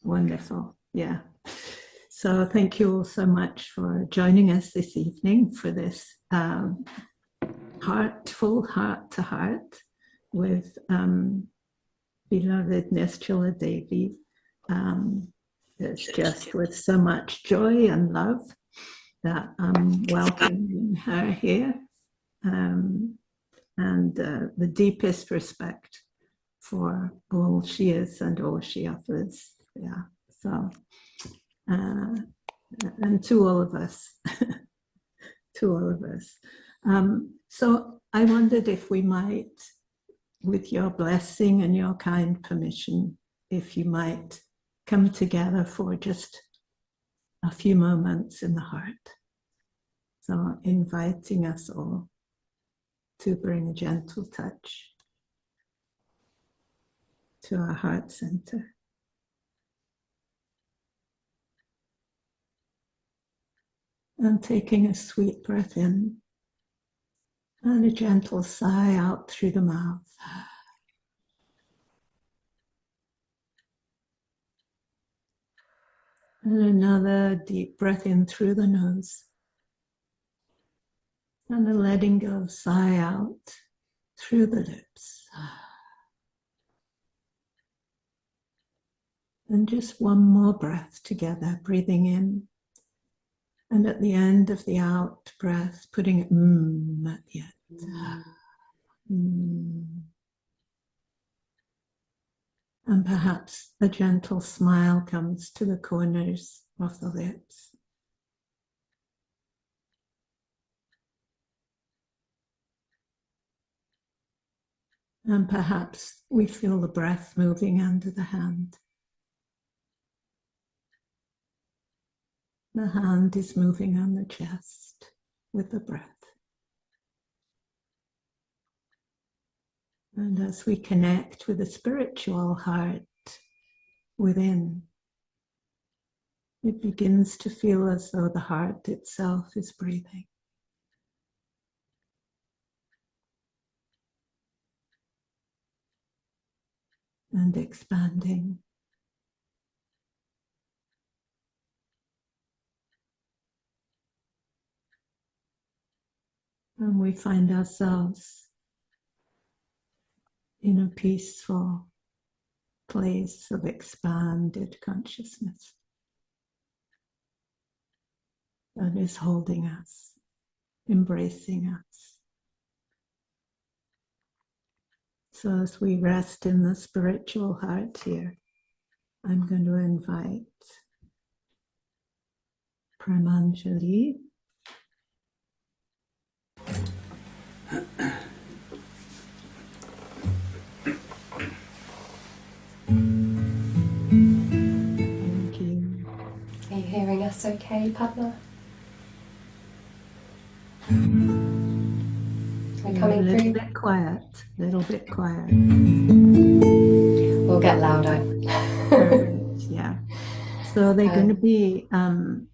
Wonderful. Yeah. So thank you all so much for joining us this evening for this heartful heart-to-heart with beloved Nischala Devi. It's just with so much joy and love that I'm welcoming her here, and the deepest respect for all she is and all she offers. Yeah. So, and to all of us, to all of us. So I wondered if we might, with your blessing and your kind permission, if you might come together for just a few moments in the heart. So inviting us all to bring a gentle touch to our heart center. And taking a sweet breath in and a gentle sigh out through the mouth. And another deep breath in through the nose. And a letting go sigh out through the lips. And just one more breath together, breathing in. And at the end of the out breath, putting at the end. And perhaps a gentle smile comes to the corners of the lips. And perhaps we feel the breath moving under the hand. The hand is moving on the chest with the breath. And as we connect with the spiritual heart within, it begins to feel as though the heart itself is breathing. And expanding. And we find ourselves in a peaceful place of expanded consciousness that is holding us, embracing us. So as we rest in the spiritual heart here, I'm going to invite Pramanjali. Thank you. Are you hearing us okay, Padma? We're coming through. A little bit quiet, little bit quiet. We'll get louder. Perfect, yeah. So they're going to be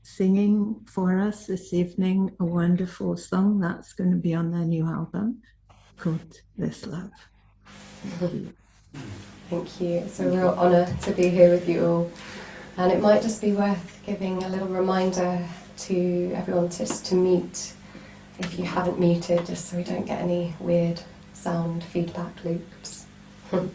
singing for us this evening a wonderful song that's going to be on their new album called This Love. Thank you. It's a real honour to be here with you all. And it might just be worth giving a little reminder to everyone just to mute if you haven't muted, just so we don't get any weird sound feedback loops. Okay.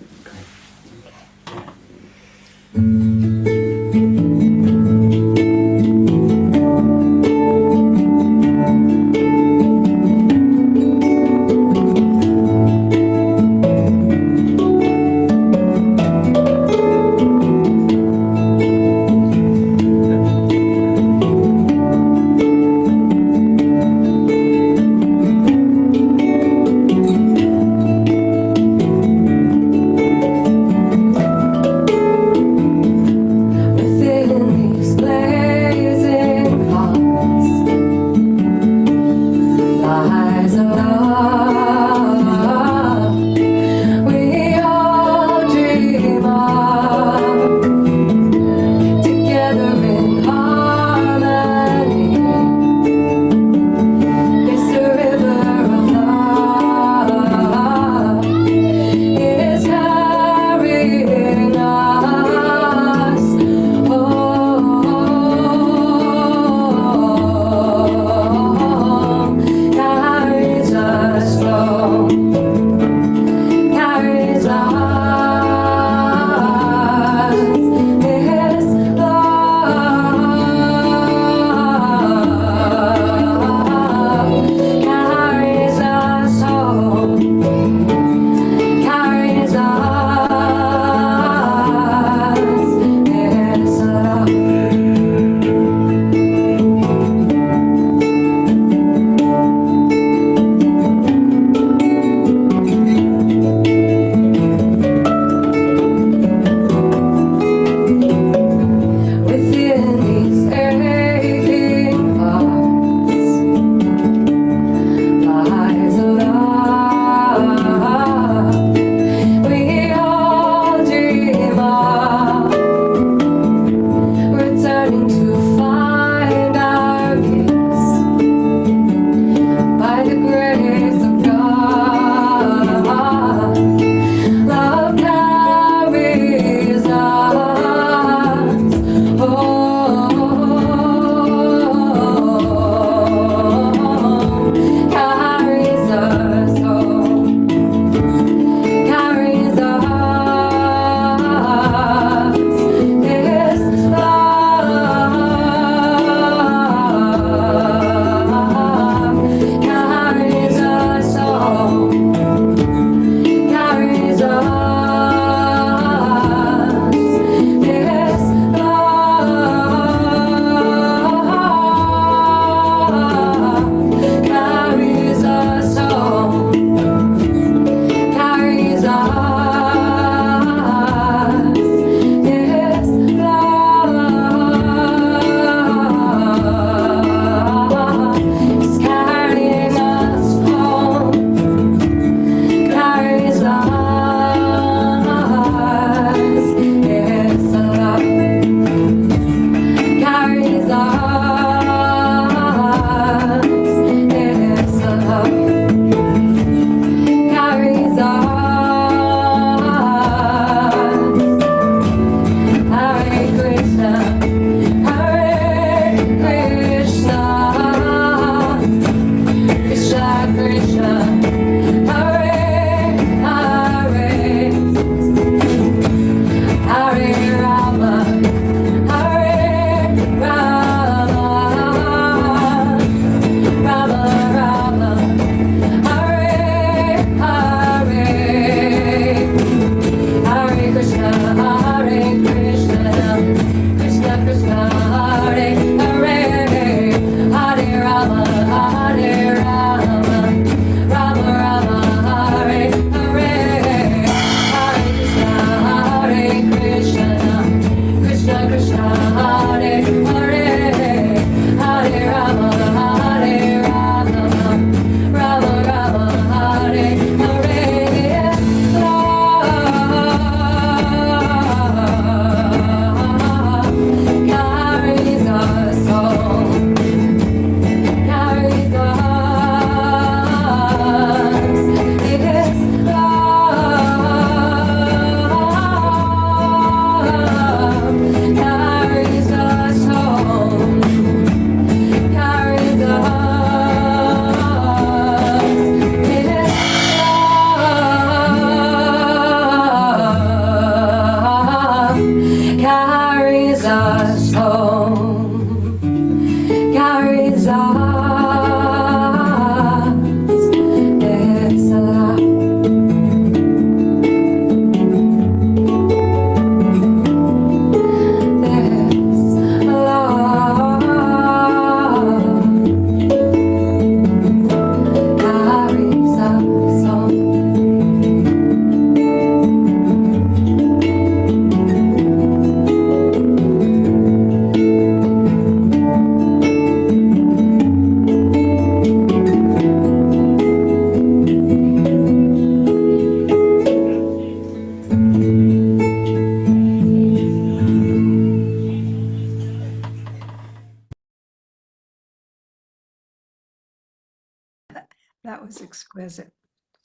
That was exquisite.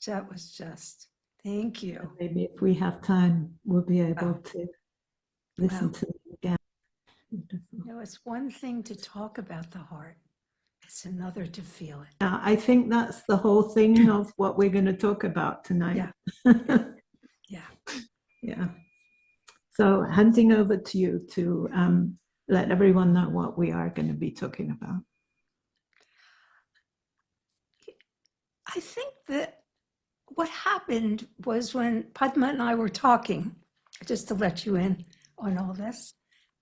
That was just, thank you. Maybe if we have time, we'll be able to listen Wow. to it again. You know, it's one thing to talk about the heart. It's another to feel it. I think that's the whole thing of what we're going to talk about tonight. Yeah. Yeah. So handing over to you to let everyone know what we are going to be talking about. I think that what happened was when Padma and I were talking, just to let you in on all this,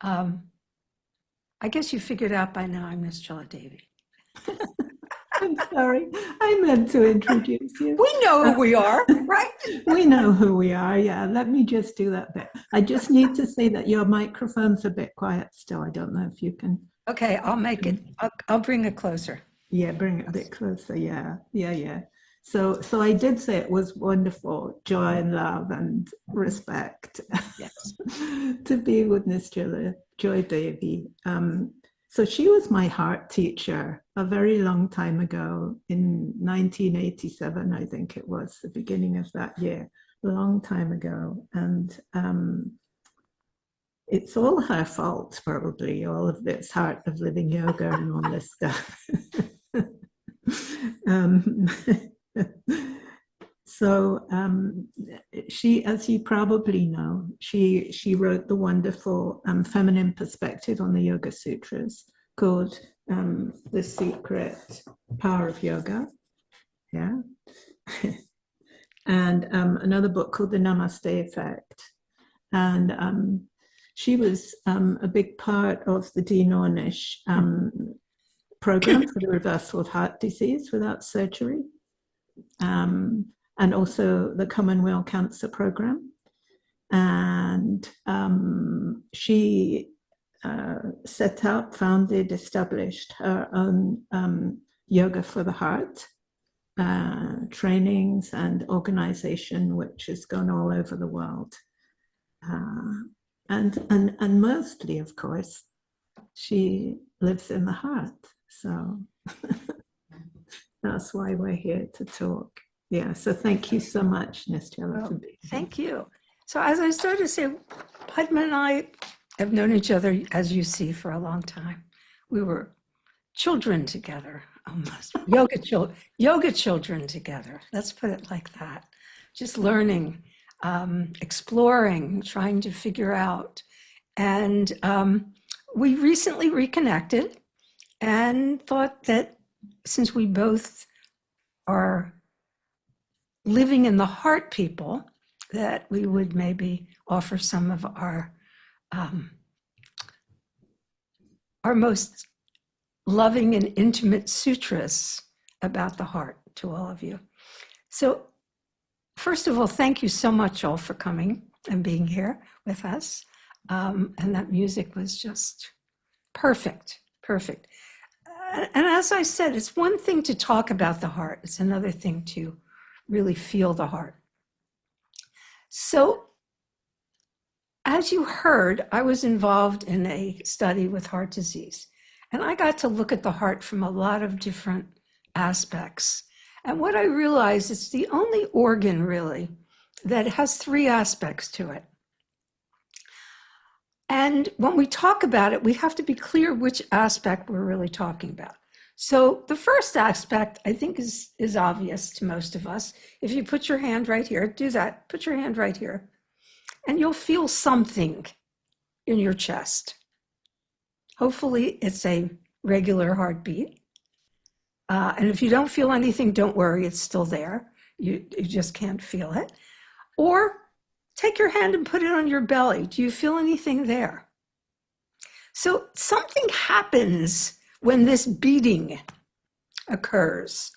I guess you figured out by now I'm Nischala Devi. I'm sorry, I meant to introduce you. We know who we are, right? We know who we are, yeah. Let me just do that bit. I just need to say that your microphone's a bit quiet still. I don't know if you can. Okay, I'll make it, I'll bring it closer. Yeah, bring it a bit closer, yeah. So I did say it was wonderful, joy and love and respect. Yes. To be with Nischala Joy Devi. So she was my heart teacher a very long time ago in 1987, I think it was, the beginning of that year, a long time ago. And it's all her fault, probably, all of this heart of living yoga and all this stuff. So she, as you probably know, she wrote the wonderful feminine perspective on the Yoga Sutras called The Secret Power of Yoga. Yeah. And another book called The Namaste Effect. And she was a big part of the Dean Ornish program for the reversal of heart disease without surgery. And also the Commonwealth Cancer Program. And she set up, founded, established her own yoga for the heart trainings and organization, which has gone all over the world. And mostly, of course, she lives in the heart. So that's why we're here to talk. Yeah, so thank you so much, Nischala, for being here. Thank you. So as I started to say, Padma and I have known each other, as you see, for a long time. We were children together, almost. yoga children together. Let's put it like that. Just learning, exploring, trying to figure out. And we recently reconnected and thought that since we both are living in the heart people, that we would maybe offer some of our most loving and intimate sutras about the heart to all of you. So first of all, thank you so much all for coming and being here with us. And that music was just perfect. And as I said, it's one thing to talk about the heart. It's another thing to really feel the heart. So as you heard, I was involved in a study with heart disease, and I got to look at the heart from a lot of different aspects. And what I realized is the only organ really that has three aspects to it. And when we talk about it, we have to be clear which aspect we're really talking about. So the first aspect, I think, is obvious to most of us. If you put your hand right here, do that, put your hand right here, and you'll feel something in your chest. Hopefully it's a regular heartbeat. And if you don't feel anything, don't worry, it's still there. You just can't feel it. Or take your hand and put it on your belly. Do you feel anything there? So something happens when this beating occurs,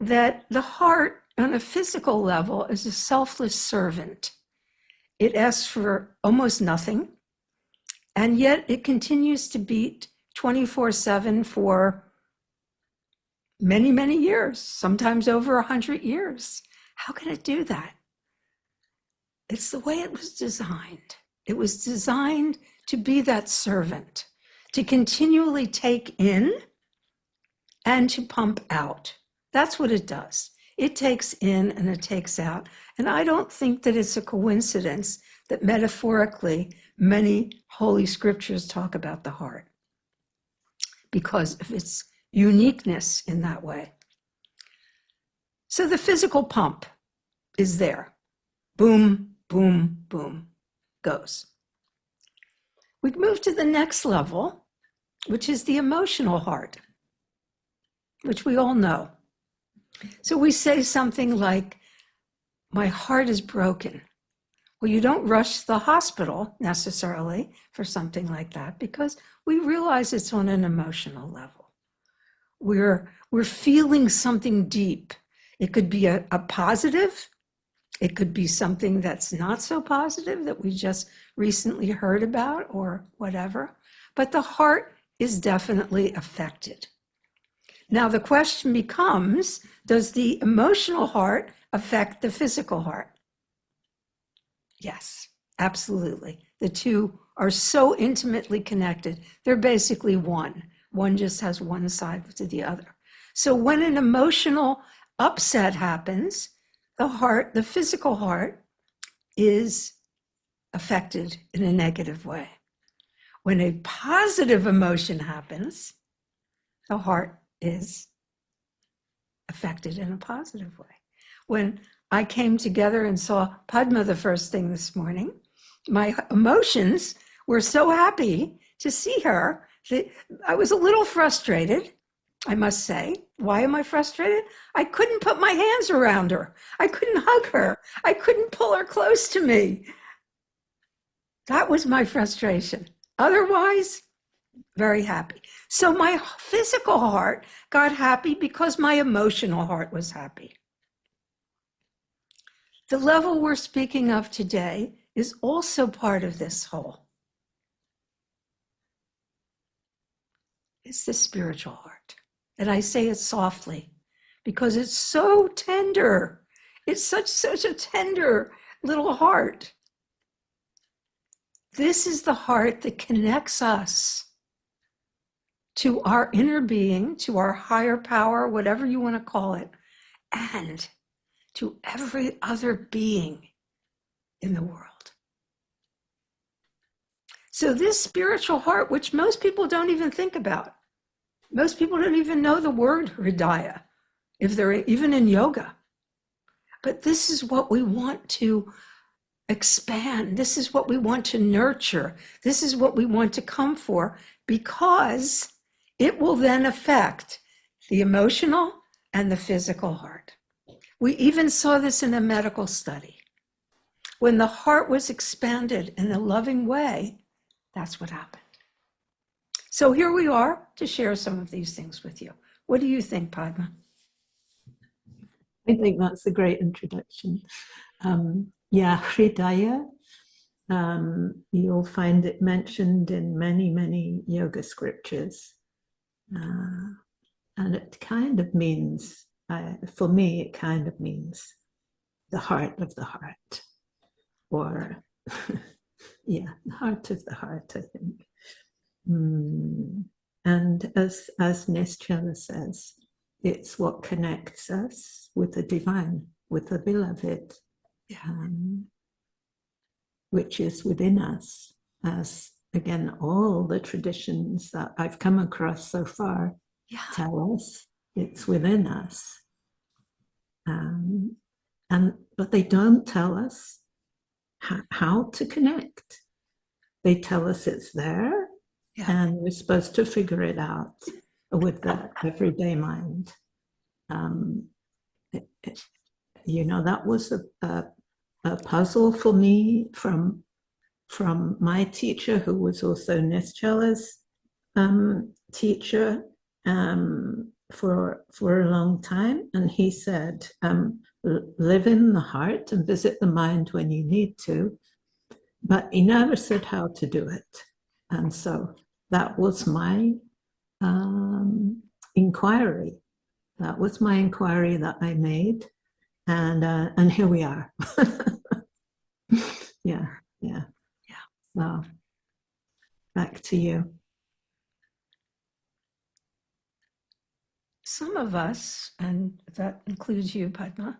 that the heart on a physical level is a selfless servant. It asks for almost nothing, and yet it continues to beat 24/7 for many, many years, sometimes over 100 years. How can it do that? It's the way it was designed. It was designed to be that servant, to continually take in and to pump out. That's what it does. It takes in and it takes out. And I don't think that it's a coincidence that metaphorically many holy scriptures talk about the heart, because of its uniqueness in that way. So the physical pump is there. Boom, boom, boom, goes. We move to the next level, which is the emotional heart, which we all know. So we say something like, my heart is broken. Well, you don't rush to the hospital necessarily for something like that, because we realize it's on an emotional level. We're feeling something deep. It could be a positive. It could be something that's not so positive that we just recently heard about or whatever. But the heart is definitely affected. Now the question becomes, does the emotional heart affect the physical heart? Yes, absolutely. The two are so intimately connected. They're basically one. One just has one side to the other. So when an emotional upset happens, the heart, the physical heart, is affected in a negative way. When a positive emotion happens, the heart is affected in a positive way. When I came together and saw Padma the first thing this morning, my emotions were so happy to see her that I was a little frustrated, I must say. Why am I frustrated? I couldn't put my hands around her. I couldn't hug her. I couldn't pull her close to me. That was my frustration. Otherwise, very happy. So my physical heart got happy because my emotional heart was happy. The level we're speaking of today is also part of this whole. It's the spiritual heart. And I say it softly because it's so tender. It's such a tender little heart. This is the heart that connects us to our inner being, to our higher power, whatever you want to call it, and to every other being in the world. So this spiritual heart, which most people don't even think about, most people don't even know the word Hridaya, if they're even in yoga. But this is what we want to expand. This is what we want to nurture. This is what we want to come for, because it will then affect the emotional and the physical heart. We even saw this in a medical study. When the heart was expanded in a loving way, that's what happened. So here we are to share some of these things with you. What do you think, Padma? I think that's a great introduction. Yeah, Hridaya, you'll find it mentioned in many, many yoga scriptures. And it kind of means, for me, it kind of means the heart of the heart. Or, yeah, the heart of the heart, I think. And as Nischala says, it's what connects us with the divine, with the beloved, which is within us, as again, all the traditions that I've come across so far tell us it's within us. But they don't tell us how to connect. They tell us it's there, and we're supposed to figure it out with the everyday mind. you know, that was a puzzle for me from my teacher, who was also Nischala's teacher for a long time. And he said, live in the heart and visit the mind when you need to, but he never said how to do it. And so that was my inquiry. That was my inquiry that I made. And here we are. Yeah. Well, back to you. Some of us, and that includes you, Padma,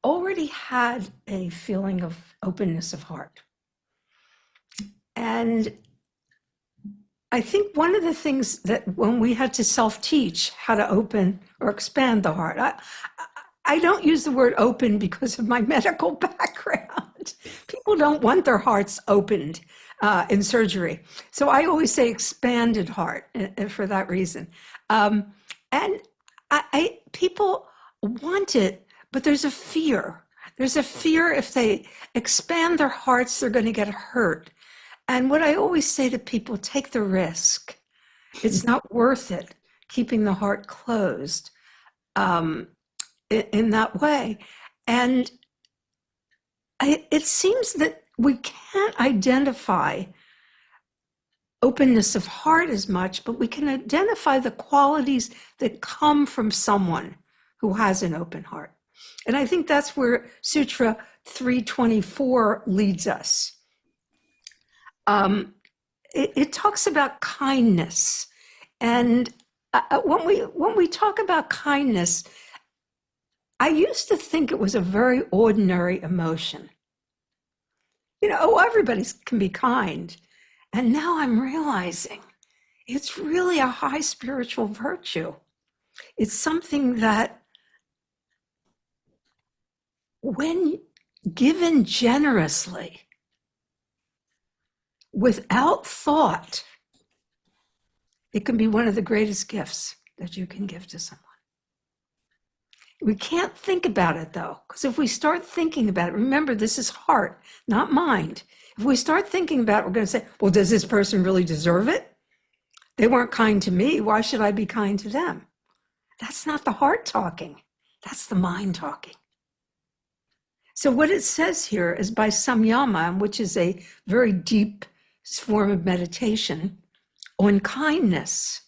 already had a feeling of openness of heart. And I think one of the things that when we had to self-teach how to open or expand the heart, I don't use the word open because of my medical background. People don't want their hearts opened in surgery. So I always say expanded heart for that reason. And people want it, but there's a fear. There's a fear if they expand their hearts, they're going to get hurt. And what I always say to people, take the risk. It's not worth it, keeping the heart closed in that way. And it seems that we can't identify openness of heart as much, but we can identify the qualities that come from someone who has an open heart. And I think that's where Sutra 324 leads us. It talks about kindness. And when we talk about kindness, I used to think it was a very ordinary emotion. You know, everybody can be kind. And now I'm realizing it's really a high spiritual virtue. It's something that, when given generously, without thought, it can be one of the greatest gifts that you can give to someone. We can't think about it, though, because if we start thinking about it, remember, this is heart, not mind. If we start thinking about it, we're going to say, well, does this person really deserve it? They weren't kind to me. Why should I be kind to them? That's not the heart talking. That's the mind talking. So what it says here is by samyama, which is a very deep form of meditation, on kindness,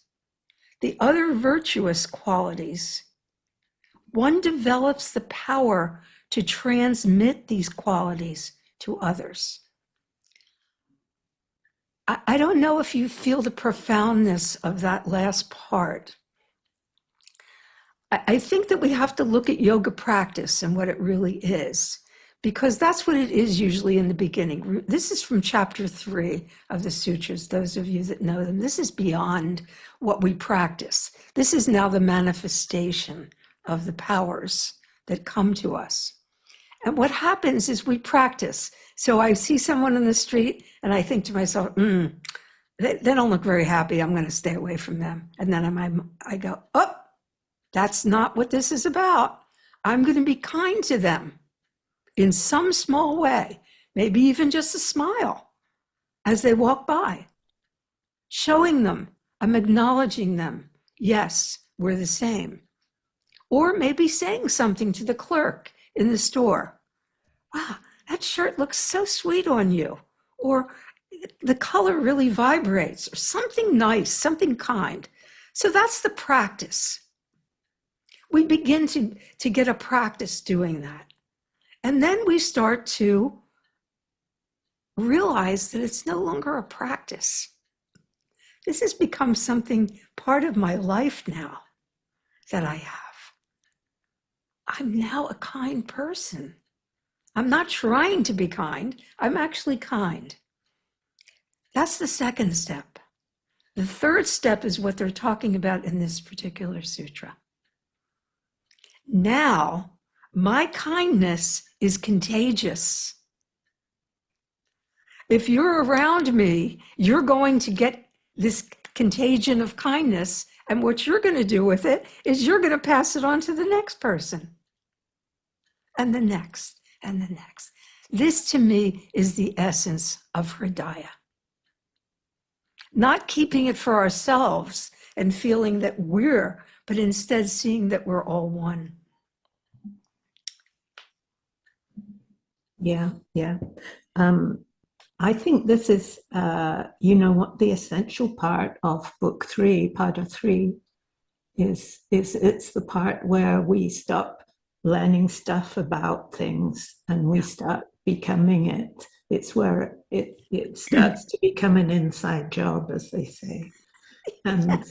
the other virtuous qualities, one develops the power to transmit these qualities to others. I don't know if you feel the profoundness of that last part. I think that we have to look at yoga practice and what it really is, because that's what it is usually in the beginning. This is from chapter 3 of the sutras, those of you that know them. This is beyond what we practice. This is now the manifestation of the powers that come to us. And what happens is we practice. So I see someone in the street and I think to myself, they don't look very happy. I'm going to stay away from them. And then I go, oh, that's not what this is about. I'm going to be kind to them in some small way, maybe even just a smile as they walk by, showing them, I'm acknowledging them. Yes, we're the same. Or maybe saying something to the clerk in the store. Wow, that shirt looks so sweet on you. Or the color really vibrates, or something nice, something kind. So that's the practice. We begin to get a practice doing that. And then we start to realize that it's no longer a practice. This has become something part of my life now that I have. I'm now a kind person. I'm not trying to be kind. I'm actually kind. That's the second step. The third step is what they're talking about in this particular sutra. Now, my kindness is contagious. If you're around me, you're going to get this contagion of kindness. And what you're going to do with it is you're going to pass it on to the next person, and the next, and the next. This, to me, is the essence of Hridaya. Not keeping it for ourselves and feeling that but instead seeing that we're all one. Yeah. I think this is, what the essential part of book 3, Pada 3, is it's the part where we stop learning stuff about things and we start becoming it. It's where it starts to become an inside job, as they say. And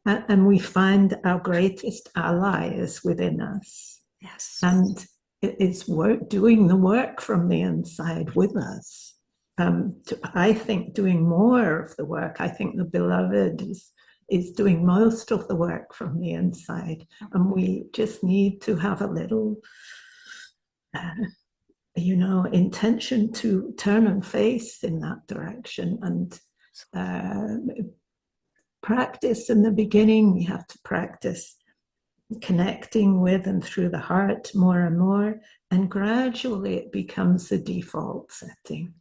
and we find our greatest ally is within us. Yes. And it is doing the work from the inside with us. I think doing more of the work. I think the beloved is doing most of the work from the inside. And we just need to have a little, intention to turn and face in that direction. And practice in the beginning, we have to practice connecting with and through the heart more and more, and gradually it becomes the default setting.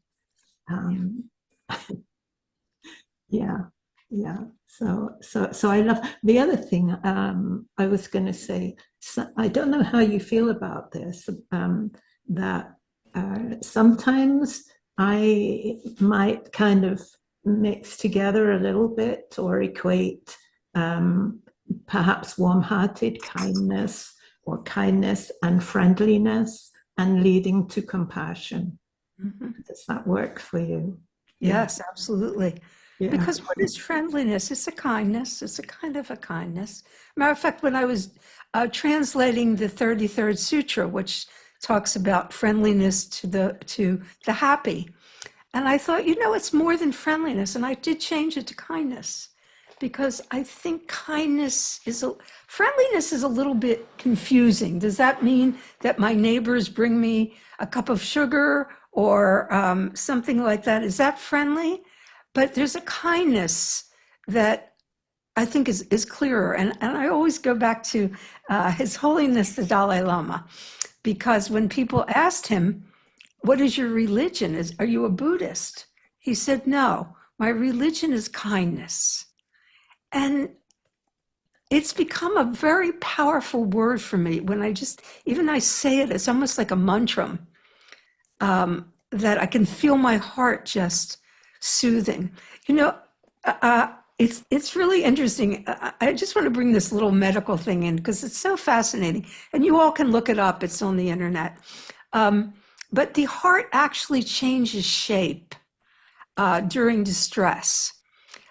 So I love the other thing. I was going to say, I don't know how you feel about this, that sometimes I might kind of mix together a little bit or equate perhaps warm-hearted kindness or kindness and friendliness and leading to compassion. Mm-hmm. Does that work for you? Yes, absolutely. Yeah. Because what is friendliness? It's a kindness. It's a kind of a kindness. Matter of fact, when I was translating the 33rd Sutra, which talks about friendliness to the happy, and I thought, it's more than friendliness, and I did change it to kindness, because I think friendliness is a little bit confusing. Does that mean that my neighbors bring me a cup of sugar or something like that? Is that friendly? But there's a kindness that I think is clearer. And I always go back to His Holiness the Dalai Lama, because when people asked him, what is your religion? Are you a Buddhist? He said, no, my religion is kindness. And it's become a very powerful word for me. When I say it, it's almost like a mantra that I can feel my heart just soothing. It's really interesting. I just want to bring this little medical thing in because it's so fascinating. And you all can look it up. It's on the internet. But the heart actually changes shape during distress.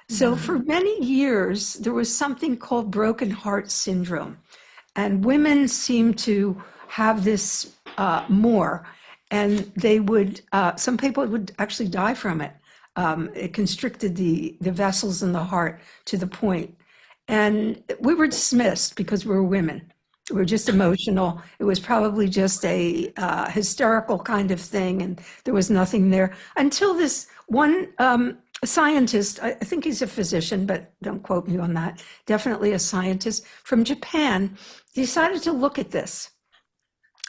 So for many years, there was something called broken heart syndrome. And women seem to have this more. And they some people would actually die from it. It constricted the vessels in the heart to the point. And we were dismissed because we were women. We were just emotional. It was probably just a hysterical kind of thing, and there was nothing there. Until this one scientist, I think he's a physician, but don't quote me on that, definitely a scientist from Japan, decided to look at this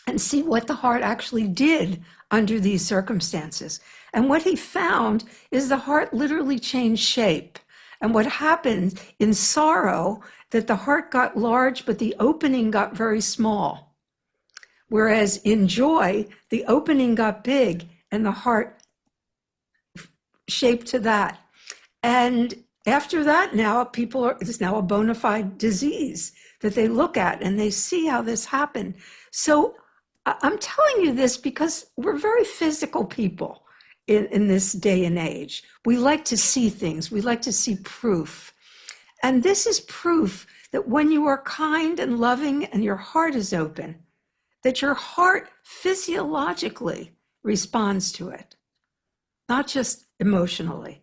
and see what the heart actually did under these circumstances. And what he found is the heart literally changed shape. And what happened in sorrow, that the heart got large, but the opening got very small. Whereas in joy, the opening got big and the heart shaped to that. And after that, it's now a bona fide disease that they look at and they see how this happened. So I'm telling you this because we're very physical people in this day and age. We like to see things. We like to see proof. And this is proof that when you are kind and loving and your heart is open, that your heart physiologically responds to it, not just emotionally.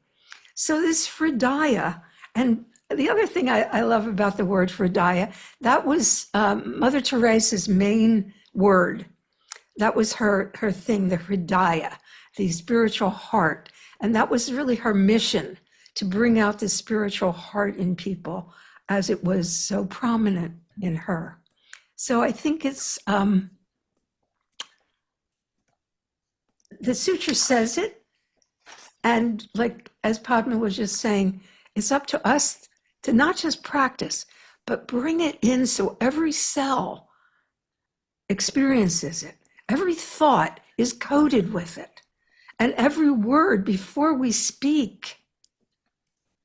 So this Hridaya, and the other thing I love about the word Hridaya, that was Mother Teresa's main word. That was her thing, the Hridaya, the spiritual heart. And that was really her mission, to bring out the spiritual heart in people as it was so prominent in her. So I think it's, the sutra says it, and like as Padma was just saying, it's up to us to not just practice, but bring it in so every cell experiences it. Every thought is coded with it. And every word before we speak,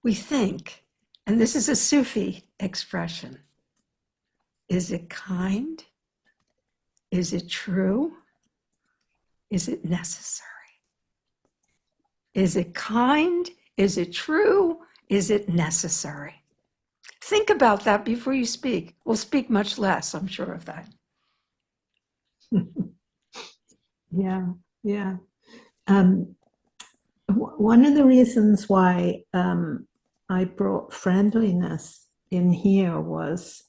we think. And this is a Sufi expression. Is it kind? Is it true? Is it necessary? Is it kind? Is it true? Is it necessary? Think about that before you speak. We'll speak much less, I'm sure of that. Yeah, yeah. One of the reasons why I brought friendliness in here was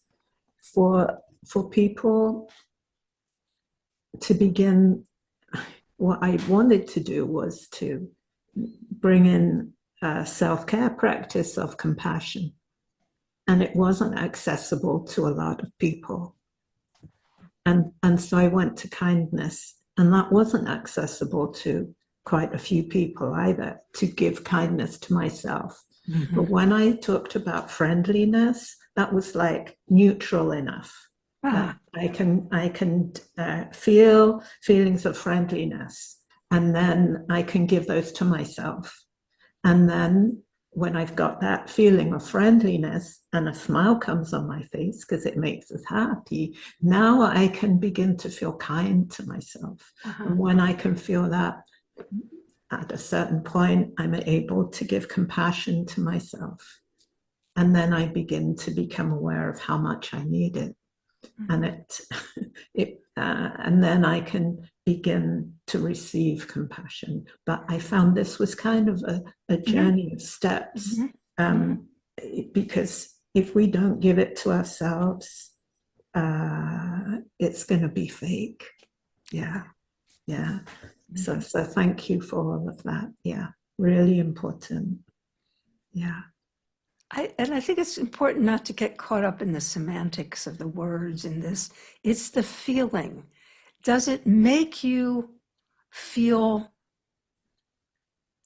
for people to begin. What I wanted to do was to bring in a self-care practice of compassion, and it wasn't accessible to a lot of people. And so I went to kindness, and that wasn't accessible to quite a few people either, to give kindness to myself. Mm-hmm. But when I talked about friendliness, that was like neutral enough. I can feel feelings of friendliness, and then I can give those to myself. And then when I've got that feeling of friendliness and a smile comes on my face because it makes us happy, now I can begin to feel kind to myself. And when I can feel that, at a certain point, I'm able to give compassion to myself. And then I begin to become aware of how much I need it. And and then I can begin to receive compassion. But I found this was kind of a journey of steps, because if we don't give it to ourselves, it's going to be fake. Yeah. So thank you for all of that. Yeah, really important. Yeah. I think it's important not to get caught up in the semantics of the words in this. It's the feeling. Does it make you feel,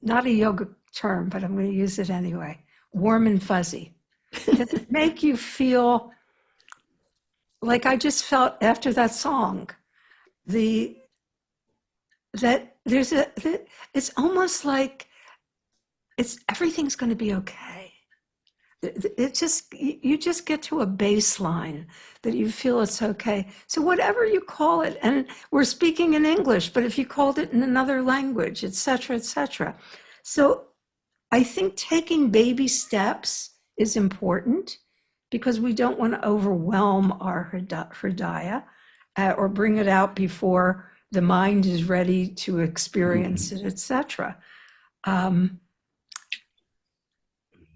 not a yoga term, but I'm going to use it anyway, warm and fuzzy? Does it make you feel like I just felt after that song, that it's almost like everything's going to be okay. You just get to a baseline that you feel it's okay. So whatever you call it, and we're speaking in English, but if you called it in another language, et cetera, et cetera. So I think taking baby steps is important because we don't want to overwhelm our hridaya or bring it out before the mind is ready to experience it, et cetera.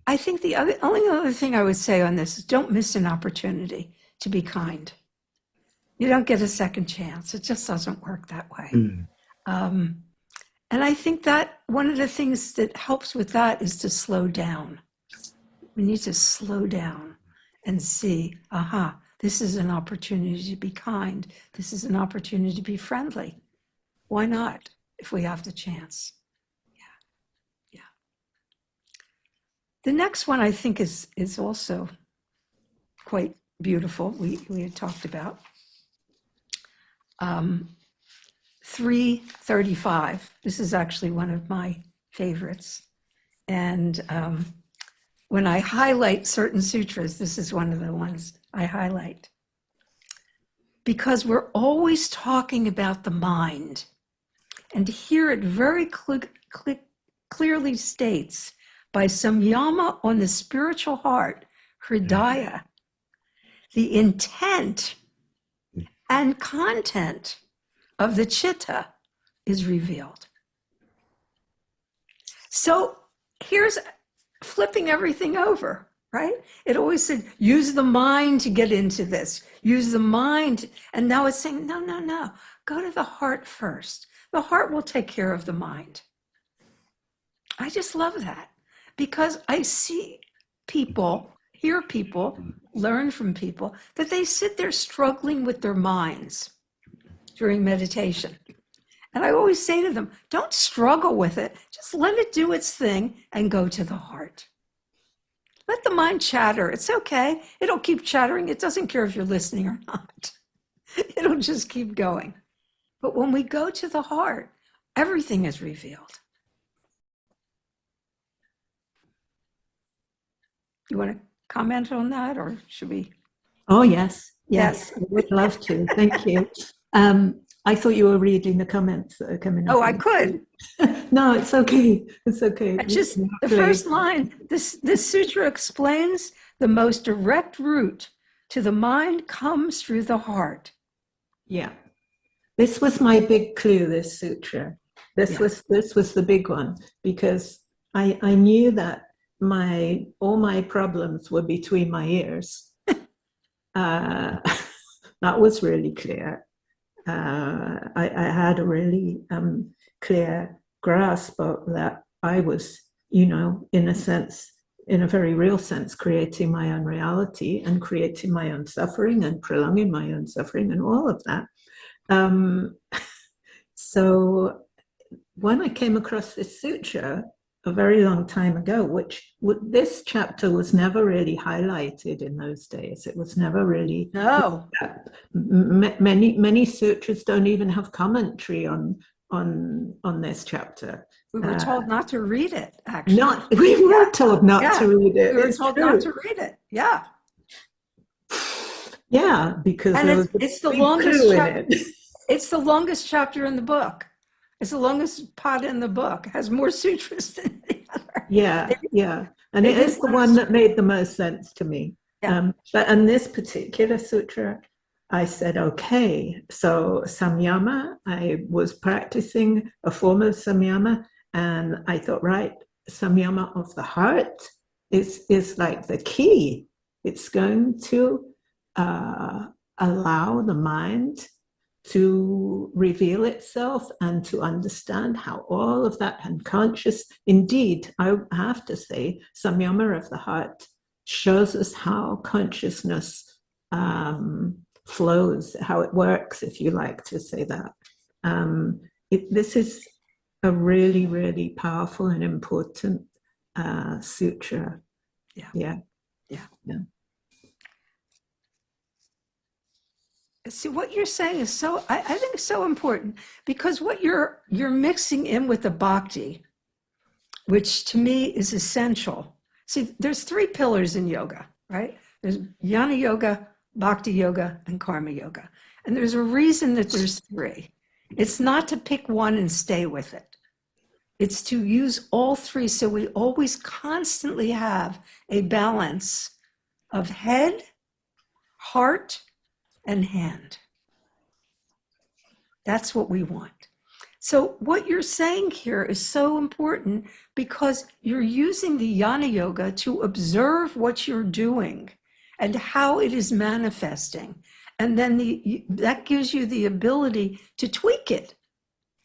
I think the only other thing I would say on this is don't miss an opportunity to be kind. You don't get a second chance. It just doesn't work that way. And I think that one of the things that helps with that is to slow down. We need to slow down and see, this is an opportunity to be kind. This is an opportunity to be friendly. Why not if we have the chance? The next one I think is also quite beautiful. We had talked about 335. This is actually one of my favorites. And when I highlight certain sutras, this is one of the ones I highlight. Because we're always talking about the mind. And here it very clearly states, by Samyama on the spiritual heart, hridaya, the intent and content of the chitta is revealed. So here's flipping everything over, right? It always said, use the mind to get into this, use the mind. And now it's saying, no, go to the heart first. The heart will take care of the mind. I just love that. because I see people, hear people, learn from people, that they sit there struggling with their minds during meditation. And I always say to them, don't struggle with it. Just let it do its thing and go to the heart. Let the mind chatter. It's okay. It'll keep chattering. It doesn't care if you're listening or not. It'll just keep going. But when we go to the heart, everything is revealed. You want to comment on that, or should we? Oh, yes. Yes, I would love to. Thank you. I thought you were reading the comments that are coming up. Oh, I could. No, it's okay. It's okay. Just the first line, this sutra explains the most direct route to the mind comes through the heart. Yeah. This was my big clue, this sutra. This was the big one, because I knew that all my problems were between my ears. That was really clear. I had a really clear grasp of that I was, in a very real sense, creating my own reality and creating my own suffering and prolonging my own suffering and all of that. So when I came across this sutra a very long time ago, this chapter was never really highlighted in those days. It was never really. No. Many sutras don't even have commentary on this chapter. We were told not to read it, actually. We were told not to read it. We were told not to read it. Yeah. Yeah, because it's the longest chapter. It's the longest chapter in the book. It's the longest part in the book. It has more sutras than the other. Yeah. And it is the one that made the most sense to me. Yeah. But in this particular sutra, I said, okay, so samyama, I was practicing a form of samyama, and I thought, right, samyama of the heart is like the key. It's going to allow the mind to reveal itself and to understand how all of that unconscious, indeed, I have to say, samyama of the heart shows us how consciousness flows, how it works, if you like to say that. This is a really, really powerful and important sutra. Yeah. See, what you're saying is I think it's so important, because what you're mixing in with the bhakti, which to me is essential. See, there's 3 pillars in yoga, right? There's jnana yoga, bhakti yoga, and karma yoga. And there's a reason that there's 3. It's not to pick one and stay with it. It's to use all 3, so we always constantly have a balance of head, heart, and hand. That's what we want. So what you're saying here is so important, because you're using the jnana yoga to observe what you're doing and how it is manifesting. And then that gives you the ability to tweak it.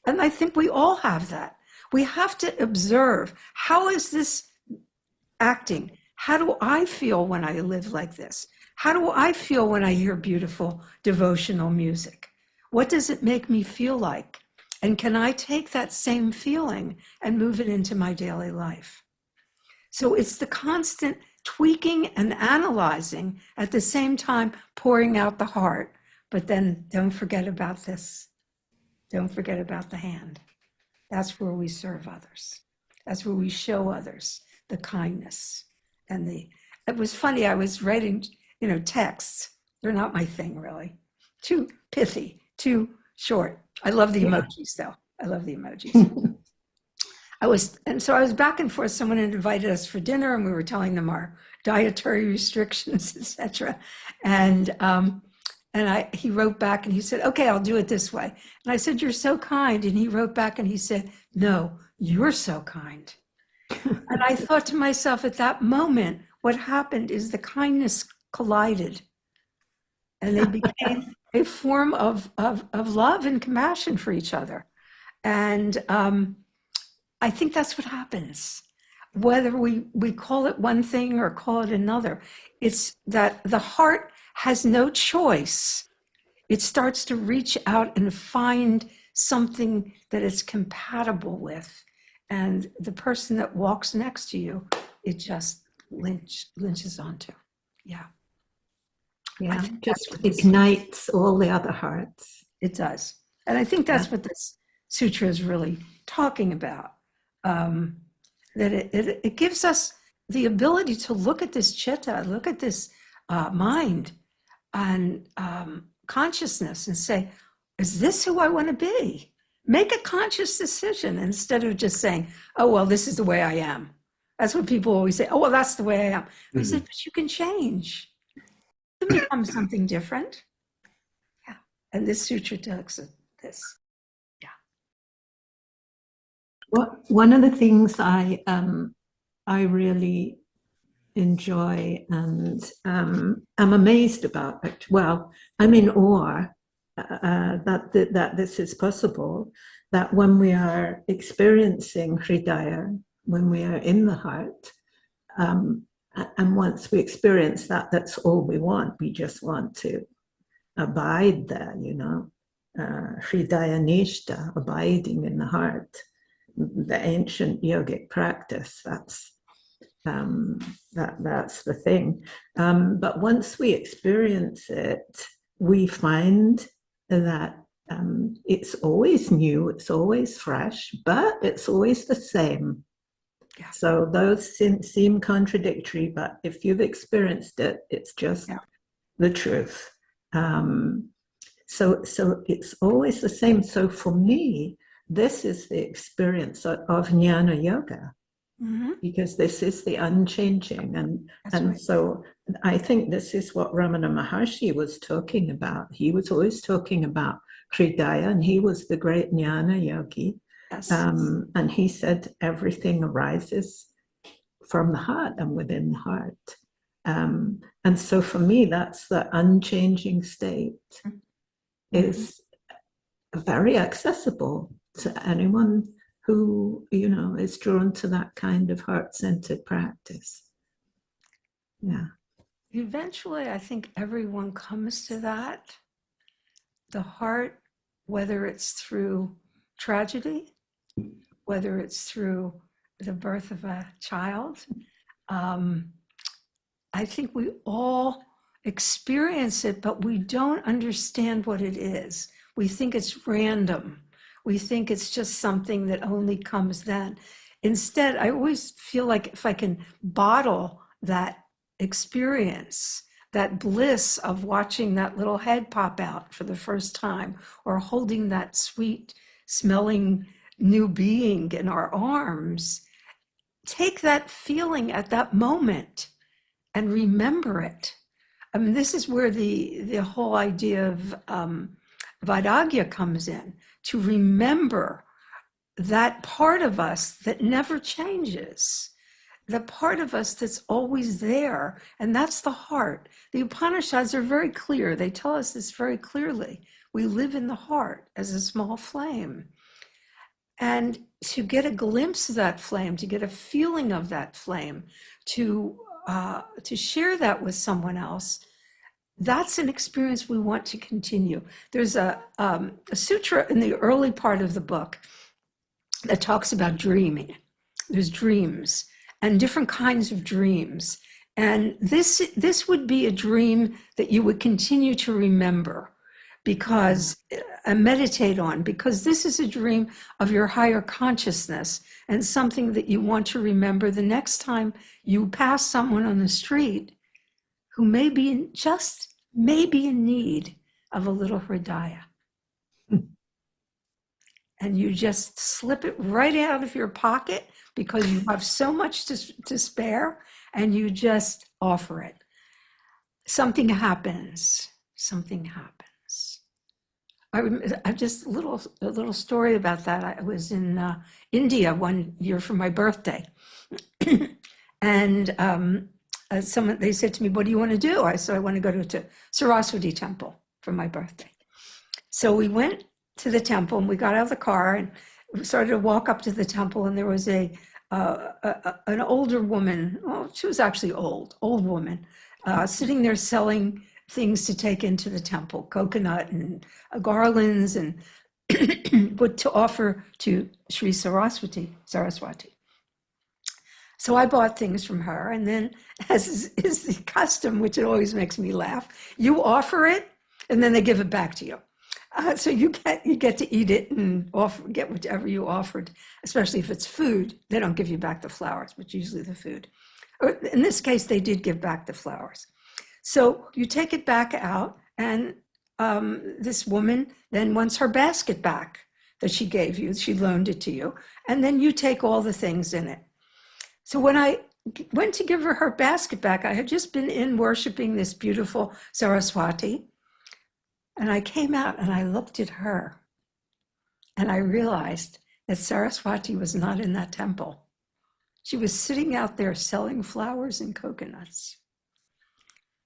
And I think we all have that. We have to observe, how is this acting? How do I feel when I live like this? How do I feel when I hear beautiful devotional music? What does it make me feel like? And can I take that same feeling and move it into my daily life? So it's the constant tweaking and analyzing, at the same time pouring out the heart. But then don't forget about this. Don't forget about the hand. That's where we serve others. That's where we show others the kindness. It was funny, I was writing texts. They're not my thing, really. Too pithy, too short. I love the emojis, though. I love the emojis. I was back and forth. Someone had invited us for dinner, and we were telling them our dietary restrictions, etc. And he wrote back and he said, okay, I'll do it this way. And I said, you're so kind. And he wrote back and he said, no, you're so kind. And I thought to myself, at that moment, what happened is the kindness collided, and they became a form of love and compassion for each other. And I think that's what happens. whether we call it one thing or call it another, it's that the heart has no choice. It starts to reach out and find something that it's compatible with. And the person that walks next to you, it just lynches onto. Yeah. Yeah, think just that's what this- ignites all the other hearts. It does. And I think that's what this sutra is really talking about. That it gives us the ability to look at this chitta, look at this mind and consciousness and say, is this who I want to be? Make a conscious decision instead of just saying, oh, well, this is the way I am. That's what people always say. Oh, well, that's the way I am. I said, but you can change. You can become something different. Yeah. And this sutra talks of this. Yeah. Well, one of the things I really enjoy and am amazed about, well, I'm in awe that this is possible, that when we are experiencing Hridaya, when we are in the heart, and once we experience that, that's all we want. We just want to abide there, you know, Hridaya Nishta, abiding in the heart, the ancient yogic practice. That's the thing. But once we experience it, we find that it's always new, it's always fresh, but it's always the same. Yeah. So those seem contradictory, but if you've experienced it, it's just the truth. So it's always the same. So for me, this is the experience of jnana yoga. Mm-hmm. Because this is the unchanging. And right. So I think this is what Ramana Maharshi was talking about. He was always talking about Hridaya, and he was the great jnana yogi. Yes. And he said everything arises from the heart and within the heart. And so for me, that's the unchanging state. Mm-hmm. Is very accessible to anyone who, you know, is drawn to that kind of heart-centered practice. Yeah. Eventually, I think everyone comes to that. The heart, whether it's through tragedy, whether it's through the birth of a child, I think we all experience it, but we don't understand what it is. We think it's random. We think it's just something that only comes then. Instead, I always feel like if I can bottle that experience, that bliss of watching that little head pop out for the first time, or holding that sweet smelling new being in our arms, take that feeling at that moment and remember it. I mean, this is where the whole idea of Vairagya comes in, to remember that part of us that never changes, the part of us that's always there, and that's the heart. The Upanishads are very clear. They tell us this very clearly. We live in the heart as a small flame. And to get a glimpse of that flame, to get a feeling of that flame, to share that with someone else, that's an experience we want to continue. There's a sutra in the early part of the book that talks about dreaming. There's dreams and different kinds of dreams. And this would be a dream that you would continue to remember because and meditate on, because this is a dream of your higher consciousness and something that you want to remember the next time you pass someone on the street who may be in need of a little Hridaya. And you just slip it right out of your pocket because you have so much to spare, and you just offer it. Something happens. I just a little story about that. I was in India one year for my birthday, and they said to me, "What do you want to do?" I said, "I want to go to Saraswati temple for my birthday." So we went to the temple and we got out of the car and we started to walk up to the temple, and there was a an older woman, well, she was actually old woman, sitting there selling things to take into the temple, coconut and garlands and what to offer to Sri Saraswati. So I bought things from her, and then, as is the custom, which it always makes me laugh, you offer it, and then they give it back to you. So you get to eat it and get whatever you offered, especially if it's food. They don't give you back the flowers, but usually the food. Or in this case, they did give back the flowers. So you take it back out, and this woman then wants her basket back that she gave you. She loaned it to you, and then you take all the things in it. So when I went to give her basket back, I had just been in worshiping this beautiful Saraswati. And I came out and I looked at her and I realized that Saraswati was not in that temple. She was sitting out there selling flowers and coconuts.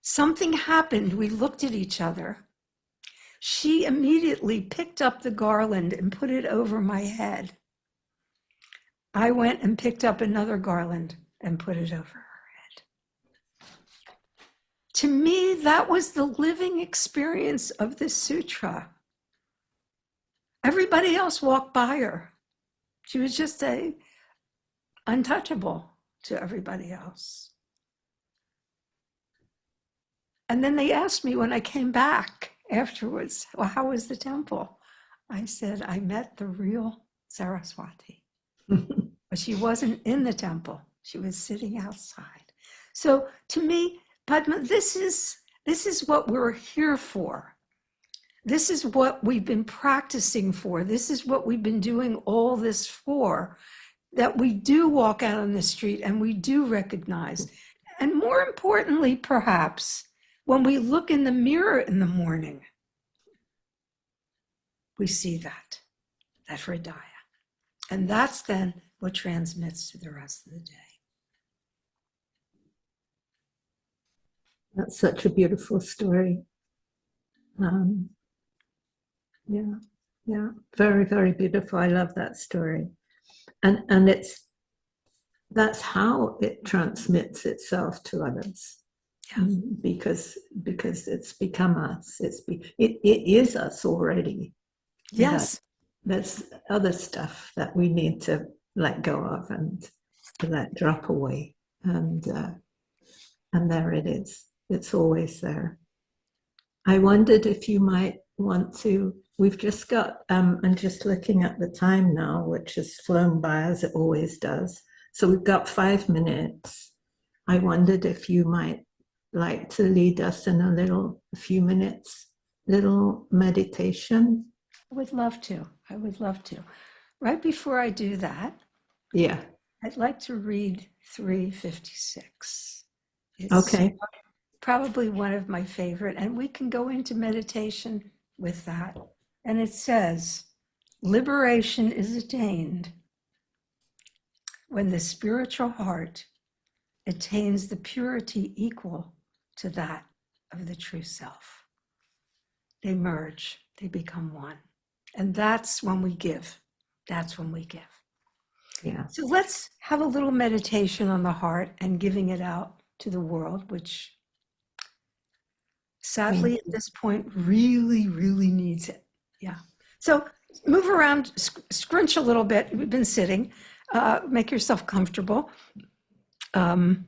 Something happened. We looked at each other. She immediately picked up the garland and put it over my head. I went and picked up another garland and put it over her head. To me, that was the living experience of this sutra. Everybody else walked by her. She was just untouchable to everybody else. And then they asked me when I came back afterwards, well, how was the temple? I said, I met the real Saraswati. But she wasn't in the temple. She was sitting outside. So to me, Padma, this is what we're here for. This is what we've been practicing for. This is what we've been doing all this for, that we do walk out on the street and we do recognize. And more importantly, perhaps, when we look in the mirror in the morning, we see that Hridaya. And that's then what transmits to the rest of the day. That's such a beautiful story. Yeah, very, very beautiful. I love that story. And that's how it transmits itself to others. Yeah. Because it's become us. It is us already. Yes. There's other stuff that we need to let go of and to let drop away. And there it is. It's always there. I wondered if you might want to, we've just got, I'm just looking at the time now, which has flown by as it always does. So we've got 5 minutes. I wondered if you might like to lead us in a few minutes, little meditation. I would love to. Right before I do that, yeah, I'd like to read 356. It's okay. Probably one of my favorite, and we can go into meditation with that. And it says, liberation is attained when the spiritual heart attains the purity equal to that of the true self. They merge, they become one. And that's when we give. That's when we give. Yeah. So let's have a little meditation on the heart and giving it out to the world, which sadly at this point really, really needs it. Yeah. So move around, scrunch a little bit. We've been sitting. Make yourself comfortable. Okay,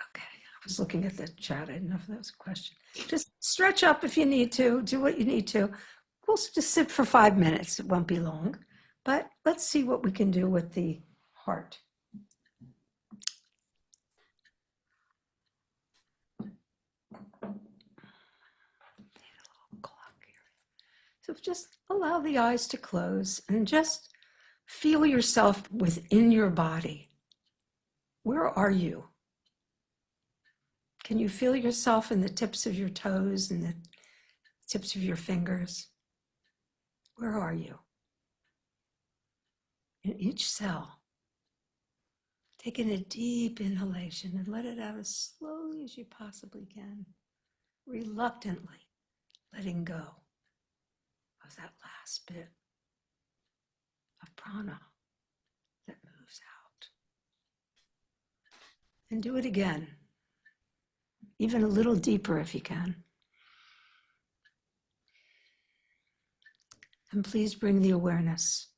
I was looking at the chat. I didn't know if that was a question. Just stretch up if you need to. Do what you need to. We'll just sit for 5 minutes. It won't be long. But let's see what we can do with the heart. So just allow the eyes to close and just feel yourself within your body. Where are you? Can you feel yourself in the tips of your toes and the tips of your fingers? Where are you? In each cell, take in a deep inhalation and let it out as slowly as you possibly can, reluctantly letting go of that last bit. of prana that moves out. And do it again, even a little deeper if you can. And please bring the awareness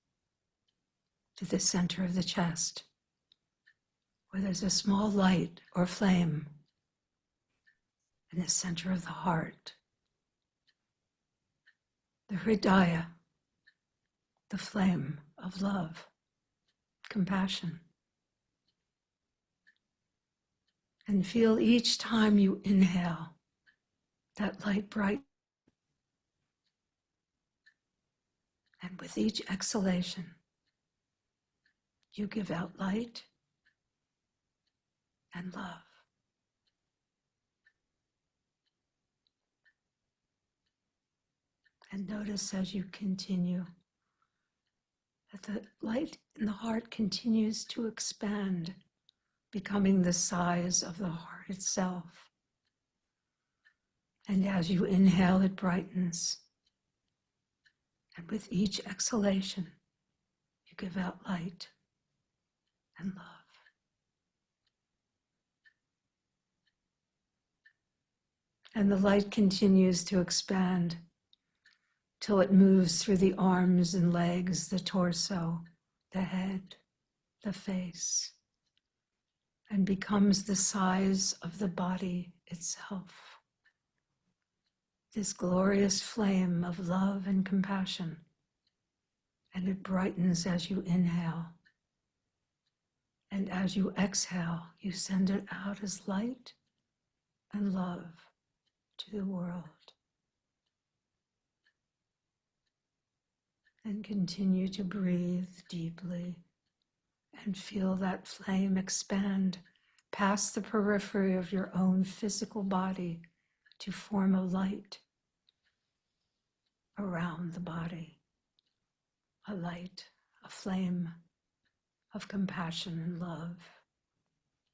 to the center of the chest, where there's a small light or flame in the center of the heart. The Hridaya, the flame of love, compassion. And feel each time you inhale that light bright. And with each exhalation, you give out light and love. And notice as you continue that the light in the heart continues to expand, becoming the size of the heart itself. And as you inhale, it brightens. And with each exhalation, you give out light and love. And the light continues to expand till it moves through the arms and legs, the torso, the head, the face, and becomes the size of the body itself. This glorious flame of love and compassion, and it brightens as you inhale. And as you exhale, you send it out as light and love to the world. And continue to breathe deeply and feel that flame expand past the periphery of your own physical body to form a light around the body, a light, a flame of compassion and love.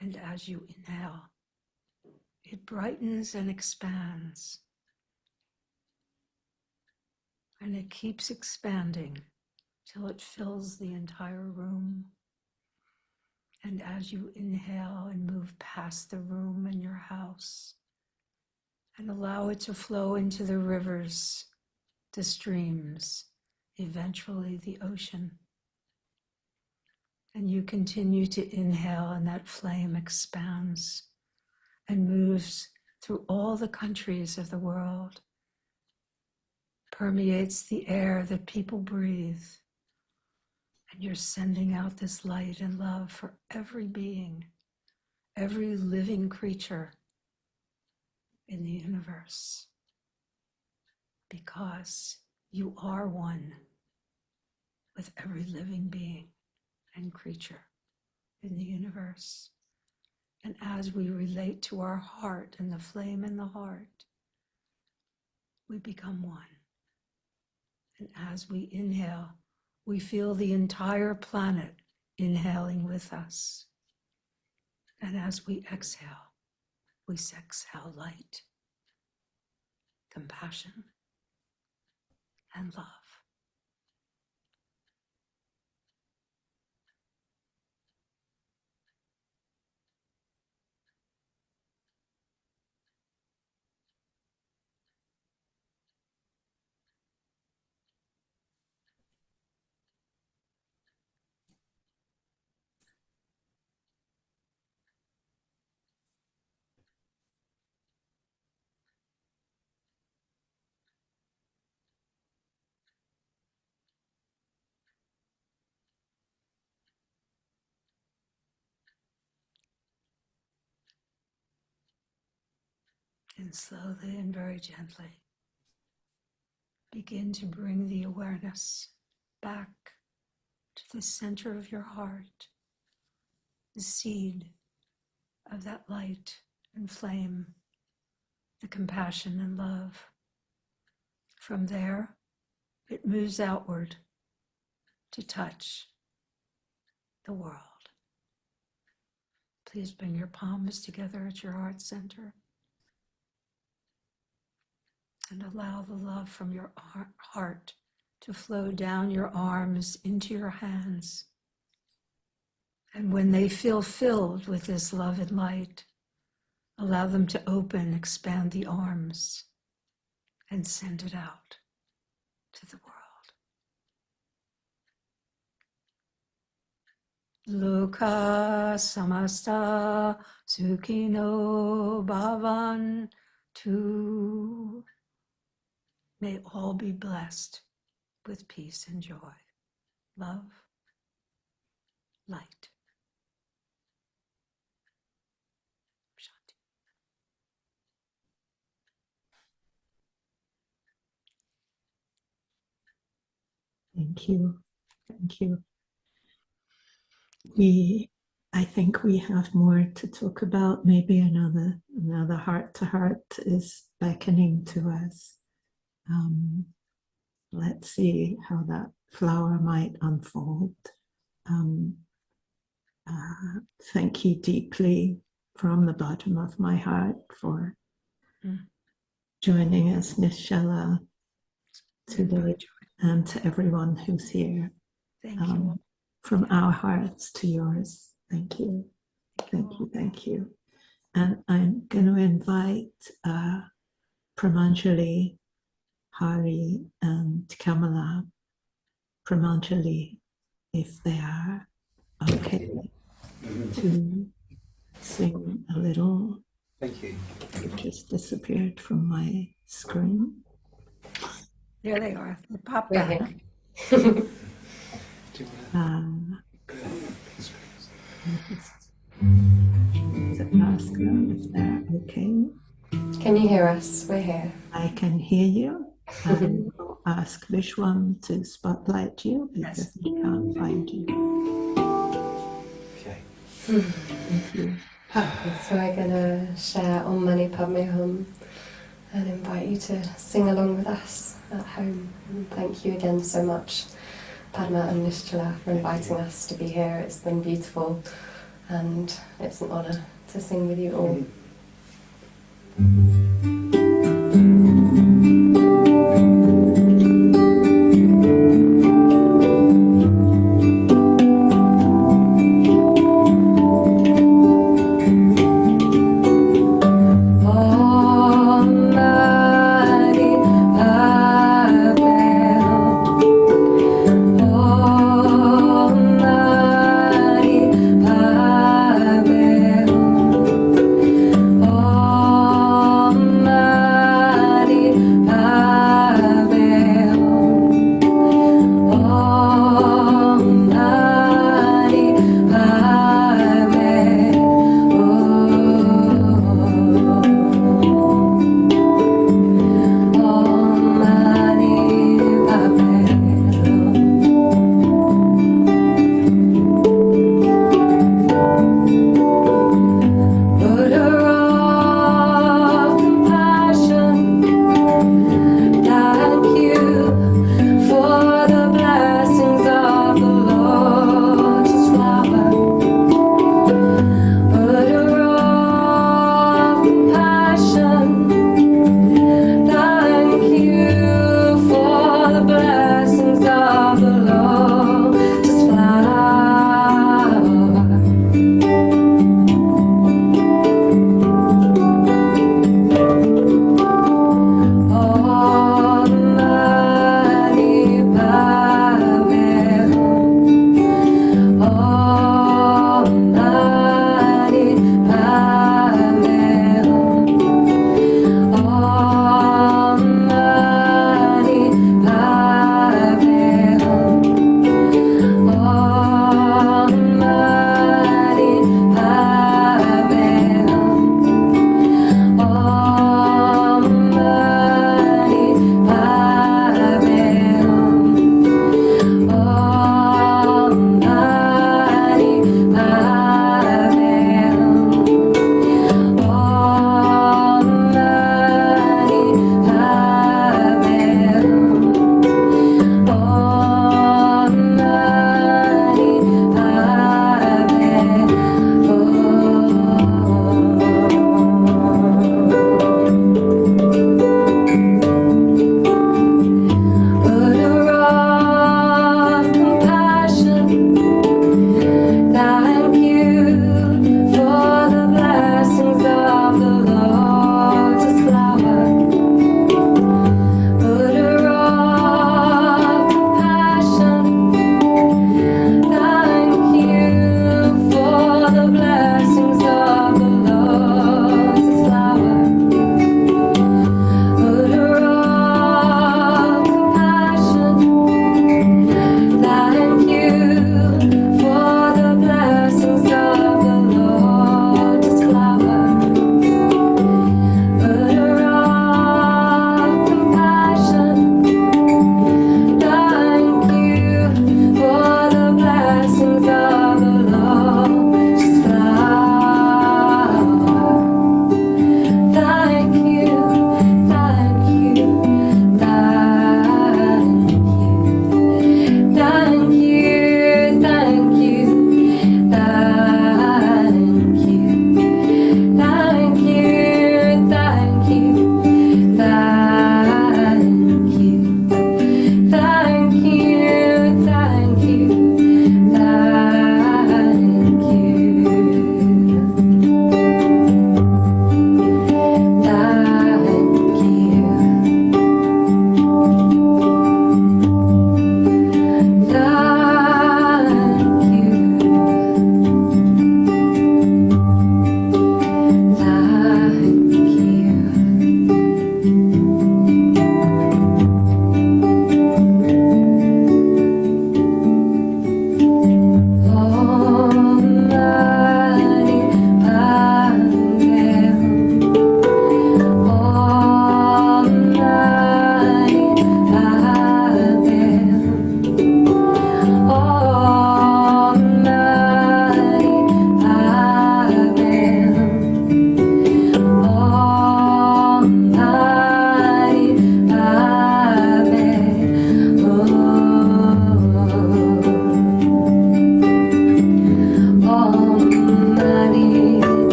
And as you inhale, it brightens and expands. And it keeps expanding till it fills the entire room. And as you inhale and move past the room in your house, and allow it to flow into the rivers, the streams, eventually the ocean. And you continue to inhale, and that flame expands and moves through all the countries of the world, permeates the air that people breathe. And you're sending out this light and love for every being, every living creature in the universe, because you are one with every living being and creature in the universe. And as we relate to our heart and the flame in the heart, we become one. And as we inhale, we feel the entire planet inhaling with us. And as we exhale light, compassion, and love. And slowly and very gently begin to bring the awareness back to the center of your heart, the seed of that light and flame, the compassion and love. From there, it moves outward to touch the world. Please bring your palms together at your heart center and allow the love from your heart to flow down your arms into your hands. And when they feel filled with this love and light, allow them to open, expand the arms, and send it out to the world. Loka samasta sukhino bhavantu. May all be blessed with peace and joy, love, light. Shanti. Thank you. Thank you. I think we have more to talk about. Maybe another heart to heart is beckoning to us. Let's see how that flower might unfold. Thank you deeply from the bottom of my heart for joining us, Nischala, today, and to everyone who's here. Thank you. From our hearts to yours. Thank you. Thank you. Thank you. And I'm going to invite Pramanjali, Hari, and Kamala, Pramanjali, if they are okay, to sing a little. Thank you. It just disappeared from my screen. There they are. They popped We're back. here. To ask them if they're okay. Can you hear us? We're here. I can hear you. I will ask Vishwan to spotlight you because he can't find you. Okay. Thank you. So we're going to share Om Mani Padme Hum and invite you to sing along with us at home. And thank you again so much, Padma and Nischala, for inviting us to be here. It's been beautiful and it's an honour to sing with you all. Om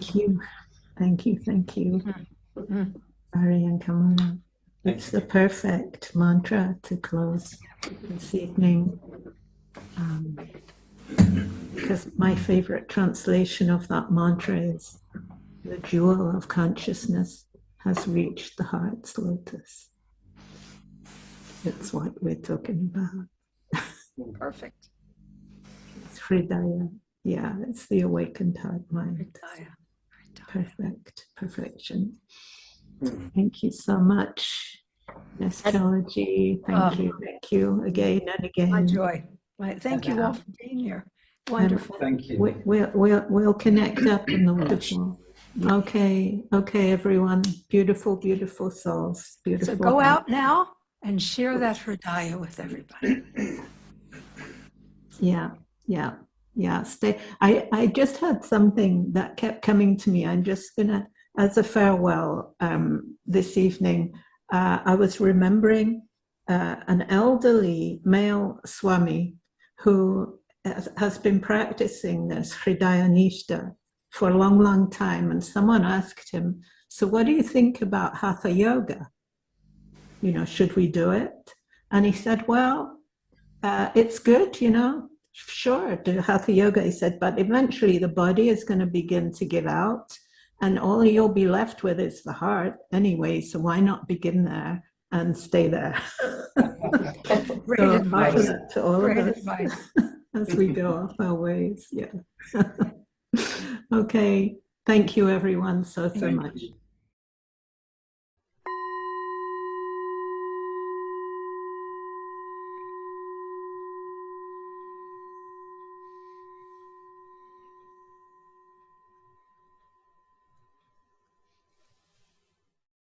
Thank you. Thank you. Thank you. Mhm. Ari and Kamala. It's the perfect mantra to close this evening. Because my favorite translation of that mantra is, the jewel of consciousness has reached the heart's lotus. It's what we're talking about. Perfect. It's Hridaya. Yeah, it's the awakened heart mind. Hridaya. Perfect. Perfection. Thank you so much, Nischala Ji. Thank you again and again. My joy. Thank you all for being here. Wonderful. Thank you. We'll connect up in the waterfall. Okay, everyone. Beautiful, beautiful souls. Beautiful. So go out now and share that Hridaya with everybody. Yeah. Stay. I just had something that kept coming to me. I'm just gonna, as a farewell, this evening. I was remembering an elderly male Swami who has been practicing this Hridaya Nishta for a long, long time. And someone asked him, so what do you think about Hatha Yoga? Should we do it? And he said, well, it's good, sure, do Hatha Yoga, he said, but eventually the body is going to begin to give out and all you'll be left with is the heart anyway, so why not begin there and stay there? Great So advice. offer that to all Great of us advice. as we go off our ways. Yeah. Okay. Thank you, everyone, so Thank much. you.